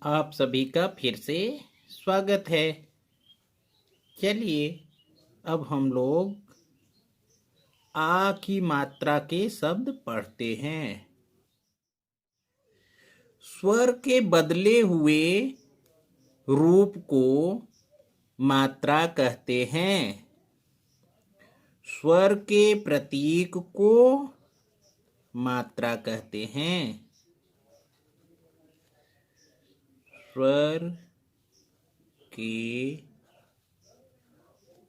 आप सभी का फिर से स्वागत है। चलिए अब हम लोग आ की मात्रा के शब्द पढ़ते हैं। स्वर के बदले हुए रूप को मात्रा कहते हैं। स्वर के प्रतीक को मात्रा कहते हैं। स्वर के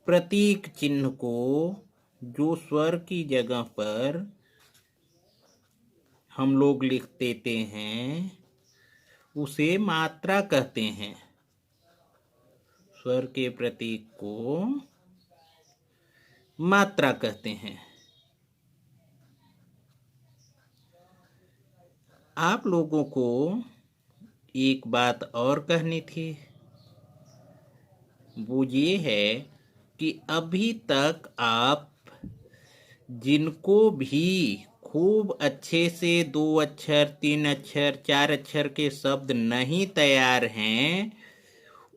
प्रतीक चिन्ह को जो स्वर की जगह पर हम लोग लिख देते हैं उसे मात्रा कहते हैं। स्वर के प्रतीक को मात्रा कहते हैं। आप लोगों को एक बात और कहनी थी, वो ये है कि अभी तक आप जिनको भी खूब अच्छे से 2 अक्षर 3 अक्षर 4 अक्षर के शब्द नहीं तैयार हैं,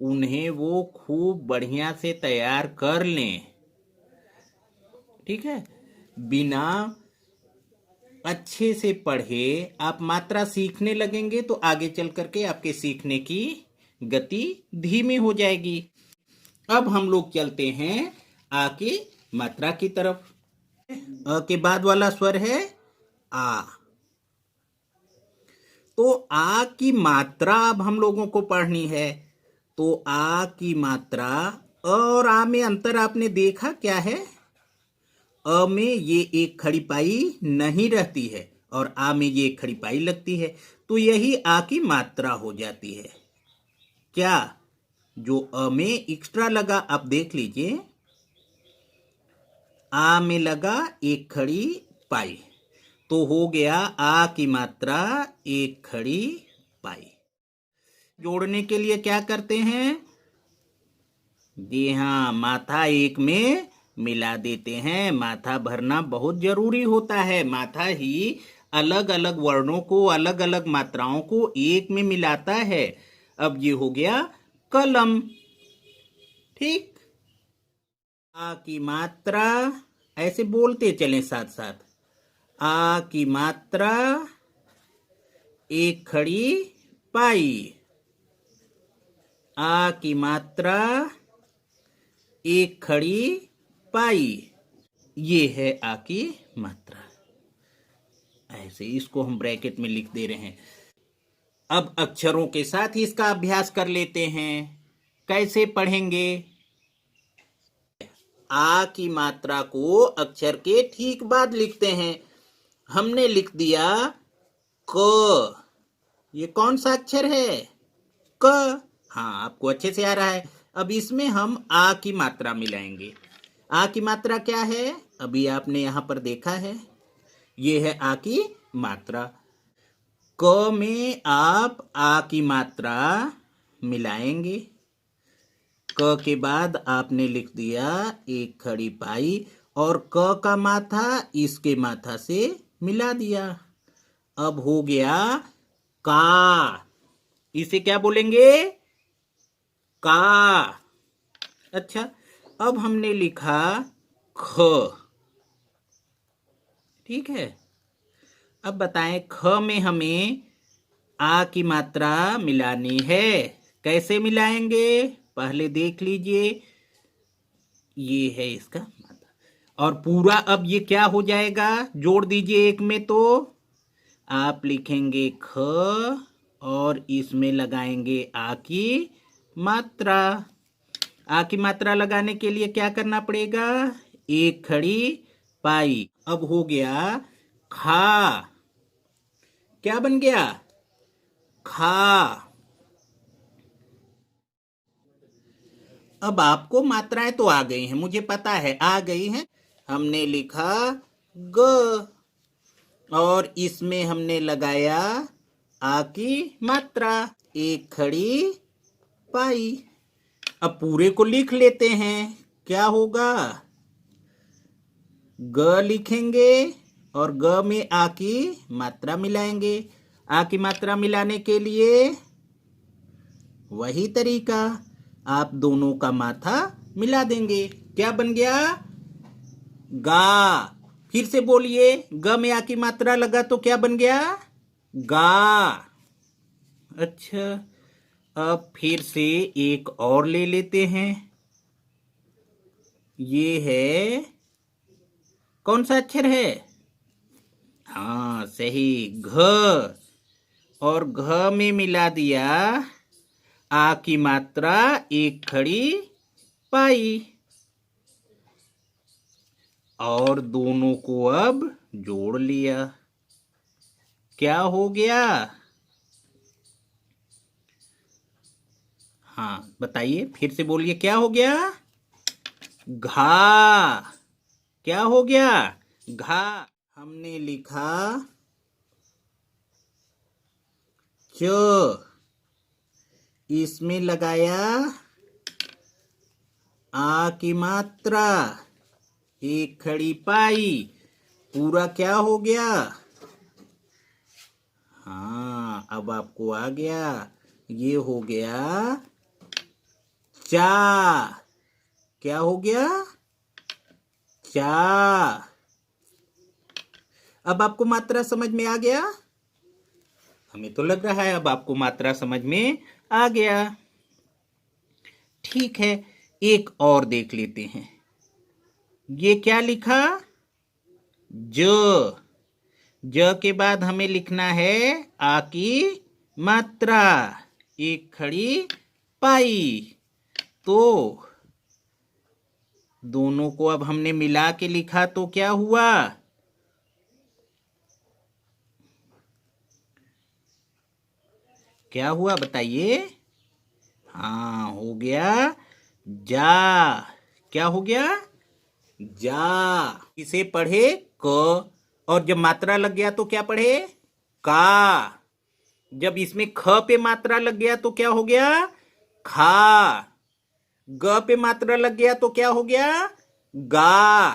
उन्हें वो खूब बढ़िया से तैयार कर लें। ठीक है, बिना अच्छे से पढ़े आप मात्रा सीखने लगेंगे तो आगे चल करके आपके सीखने की गति धीमी हो जाएगी। अब हम लोग चलते हैं आ की मात्रा की तरफ। अ के बाद वाला स्वर है आ। तो आ की मात्रा अब हम लोगों को पढ़नी है। तो आ की मात्रा और आ में अंतर आपने देखा क्या है? अ में ये एक खड़ी पाई नहीं रहती है और आ में ये एक खड़ी पाई लगती है, तो यही आ की मात्रा हो जाती है। क्या जो अ में एक्स्ट्रा लगा आप देख लीजिए, आ में लगा एक खड़ी पाई, तो हो गया आ की मात्रा एक खड़ी पाई। जोड़ने के लिए क्या करते हैं? जी हाँ, माथा एक में मिला देते हैं। माथा भरना बहुत जरूरी होता है। माथा ही अलग अलग वर्णों को, अलग अलग मात्राओं को एक में मिलाता है। अब ये हो गया कलम। ठीक, आ की मात्रा ऐसे बोलते चलें साथ साथ। आ की मात्रा एक खड़ी पाई। आ की मात्रा एक खड़ी पाई। ये है आ की मात्रा। ऐसे इसको हम ब्रैकेट में लिख दे रहे हैं। अब अक्षरों के साथ ही इसका अभ्यास कर लेते हैं। कैसे पढ़ेंगे? आ की मात्रा को अक्षर के ठीक बाद लिखते हैं। हमने लिख दिया क। ये कौन सा अक्षर है? क। हाँ, आपको अच्छे से आ रहा है। अब इसमें हम आ की मात्रा मिलाएंगे। आ की मात्रा क्या है? अभी आपने यहां पर देखा है, ये है आ की मात्रा। क में आप आ की मात्रा मिलाएंगे। क के बाद आपने लिख दिया एक खड़ी पाई और क का माथा इसके माथा से मिला दिया। अब हो गया का। इसे क्या बोलेंगे? का। अच्छा, अब हमने लिखा ख। ठीक है, अब बताएं ख में हमें आ की मात्रा मिलानी है। कैसे मिलाएंगे? पहले देख लीजिए, ये है इसका मात्रा और पूरा अब ये क्या हो जाएगा? जोड़ दीजिए एक में, तो आप लिखेंगे ख और इसमें लगाएंगे आ की मात्रा। आ की मात्रा लगाने के लिए क्या करना पड़ेगा? एक खड़ी पाई। अब हो गया खा। क्या बन गया? खा। अब आपको मात्राएं तो आ गई हैं, मुझे पता है आ गई हैं। हमने लिखा ग और इसमें हमने लगाया आ की मात्रा, एक खड़ी पाई। अब पूरे को लिख लेते हैं। क्या होगा? ग लिखेंगे और ग में आ की मात्रा मिलाएंगे। आ की मात्रा मिलाने के लिए वही तरीका, आप दोनों का माथा मिला देंगे, क्या बन गया? गा। फिर से बोलिए, ग में आ की मात्रा लगा तो क्या बन गया? गा। अच्छा, अब फिर से एक और ले लेते हैं। ये है, कौन सा अक्षर है? हाँ सही, घ। और घ में मिला दिया आ की मात्रा एक खड़ी पाई, और दोनों को अब जोड़ लिया, क्या हो गया? हाँ बताइए, फिर से बोलिए, क्या हो गया? घा। क्या हो गया? घा। हमने लिखा च, इसमें लगाया आ की मात्रा एक खड़ी पाई, पूरा क्या हो गया? हाँ अब आपको आ गया, ये हो गया चा। क्या हो गया? चा। अब आपको मात्रा समझ में आ गया? हमें तो लग रहा है अब आपको मात्रा समझ में आ गया। ठीक है, एक और देख लेते हैं। ये क्या लिखा? ज। ज के बाद हमें लिखना है आ की मात्रा एक खड़ी पाई, तो दोनों को अब हमने मिला के लिखा तो क्या हुआ? क्या हुआ बताइए? हाँ हो गया जा। क्या हो गया? जा। इसे पढ़े क, और जब मात्रा लग गया तो क्या पढ़े? का। जब इसमें ख पे मात्रा लग गया तो क्या हो गया? खा। ग पे मात्रा लग गया तो क्या हो गया? गा।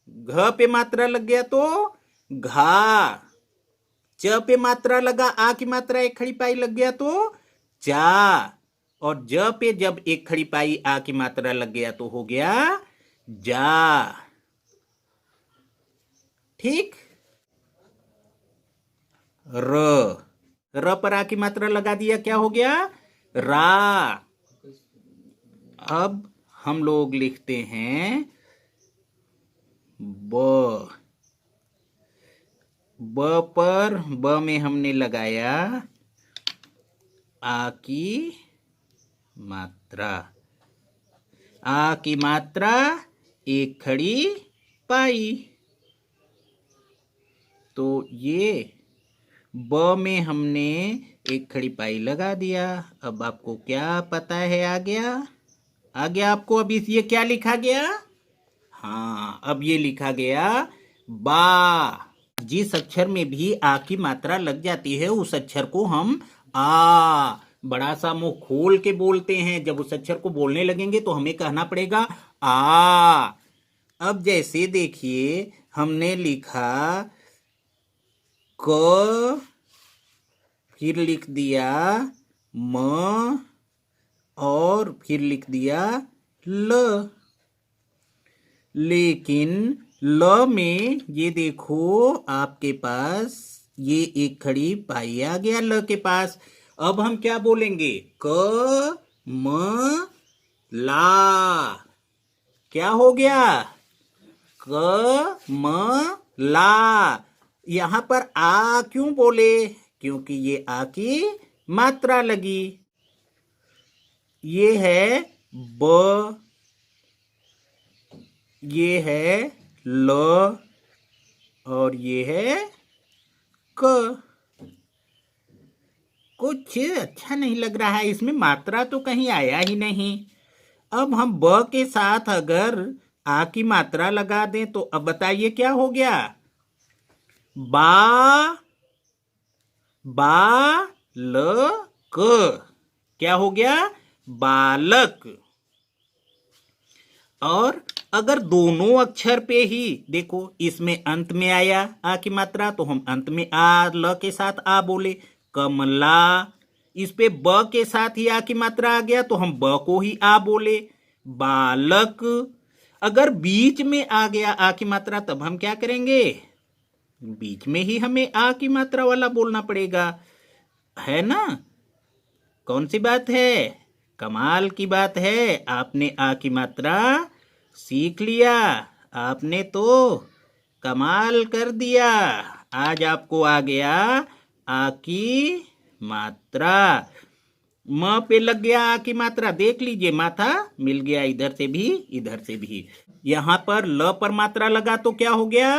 घ पे मात्रा लग गया तो घा। च पे मात्रा लगा, आ की मात्रा एक खड़ी पाई लग गया तो चा। और ज पे जब एक खड़ी पाई आ की मात्रा लग गया तो हो गया जा। ठीक। र। र पर आ की मात्रा लगा दिया, क्या हो गया? रा। अब हम लोग लिखते हैं ब। ब पर ब में हमने लगाया आ की मात्रा, आ की मात्रा एक खड़ी पाई, तो ये ब में हमने एक खड़ी पाई लगा दिया। अब आपको क्या पता है? आ गया? आ गया आपको? अब इस ये क्या लिखा गया? हाँ अब ये लिखा गया बा। जिस अक्षर में भी आ की मात्रा लग जाती है उस अक्षर को हम आ, बड़ा सा मुंह खोल के बोलते हैं। जब उस अक्षर को बोलने लगेंगे तो हमें कहना पड़ेगा आ। अब जैसे देखिए, हमने लिखा क, फिर लिख दिया म, और फिर लिख दिया ल। लेकिन ल में ये देखो आपके पास ये एक खड़ी पाई आ गया ल के पास। अब हम क्या बोलेंगे? क म ला। क्या हो गया? क म ला। यहां पर आ क्यों बोले? क्योंकि ये आ की मात्रा लगी। ये है ब, ये है ल, और ये है क। कुछ अच्छा नहीं लग रहा है, इसमें मात्रा तो कहीं आया ही नहीं। अब हम ब के साथ अगर आ की मात्रा लगा दें तो अब बताइए क्या हो गया? बा, बा ल क। क्या हो गया? बालक। और अगर दोनों अक्षर पे ही देखो, इसमें अंत में आया आ की मात्रा तो हम अंत में आ ल के साथ आ बोले, कमला। इस पे ब के साथ ही आ की मात्रा आ गया तो हम ब को ही आ बोले। बालक। अगर बीच में आ गया आ की मात्रा तब हम क्या करेंगे? बीच में ही हमें आ की मात्रा वाला बोलना पड़ेगा, है ना? कौन सी बात है? कमाल की बात है, आपने आ की मात्रा सीख लिया। आपने तो कमाल कर दिया। आज आपको आ गया आ की मात्रा। म पे लग गया आ की मात्रा, देख लीजिए माथा मिल गया, इधर से भी इधर से भी। यहां पर ल पर मात्रा लगा तो क्या हो गया?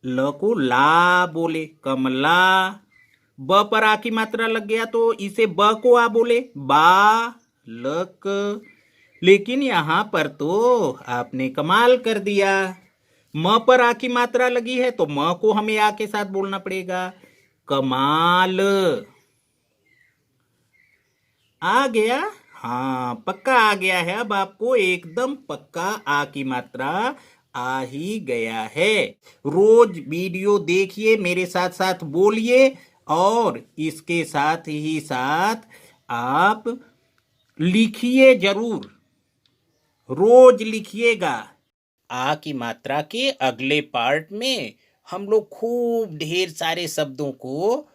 ल को ला बोले, कमला। ब पर आ की मात्रा लग गया तो इसे ब को आ बोले, बालक। लेकिन यहां पर तो आपने कमाल कर दिया। म पर आ की मात्रा लगी है तो म को हमें आ के साथ बोलना पड़ेगा, कमाल। आ गया? हाँ, पक्का आ गया है। अब आपको एकदम पक्का आ की मात्रा आ ही गया है। रोज वीडियो देखिए, मेरे साथ साथ बोलिए, और इसके साथ ही साथ आप लिखिए जरूर, रोज लिखिएगा। आ की मात्रा के अगले पार्ट में हम लोग खूब ढेर सारे शब्दों को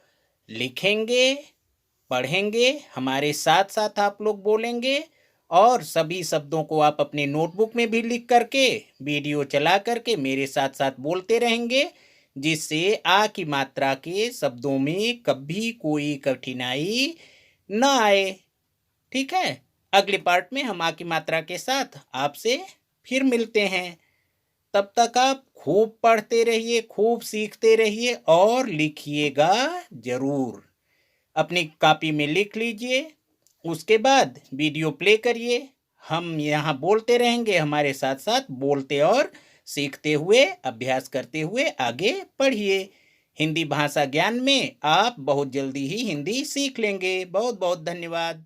लिखेंगे, पढ़ेंगे, हमारे साथ साथ आप लोग बोलेंगे, और सभी शब्दों को आप अपने नोटबुक में भी लिख करके वीडियो चला करके मेरे साथ साथ बोलते रहेंगे, जिससे आ की मात्रा के शब्दों में कभी कोई कठिनाई ना आए। ठीक है? अगले पार्ट में हम आ की मात्रा के साथ आपसे फिर मिलते हैं। तब तक आप खूब पढ़ते रहिए, खूब सीखते रहिए, और लिखिएगा जरूर। अपनी कॉपी में लिख लीजिए, उसके बाद वीडियो प्ले करिए। हम यहाँ बोलते रहेंगे, हमारे साथ साथ बोलते और सीखते हुए, अभ्यास करते हुए आगे पढ़िए। हिंदी भाषा ज्ञान में आप बहुत जल्दी ही हिंदी सीख लेंगे। बहुत बहुत धन्यवाद।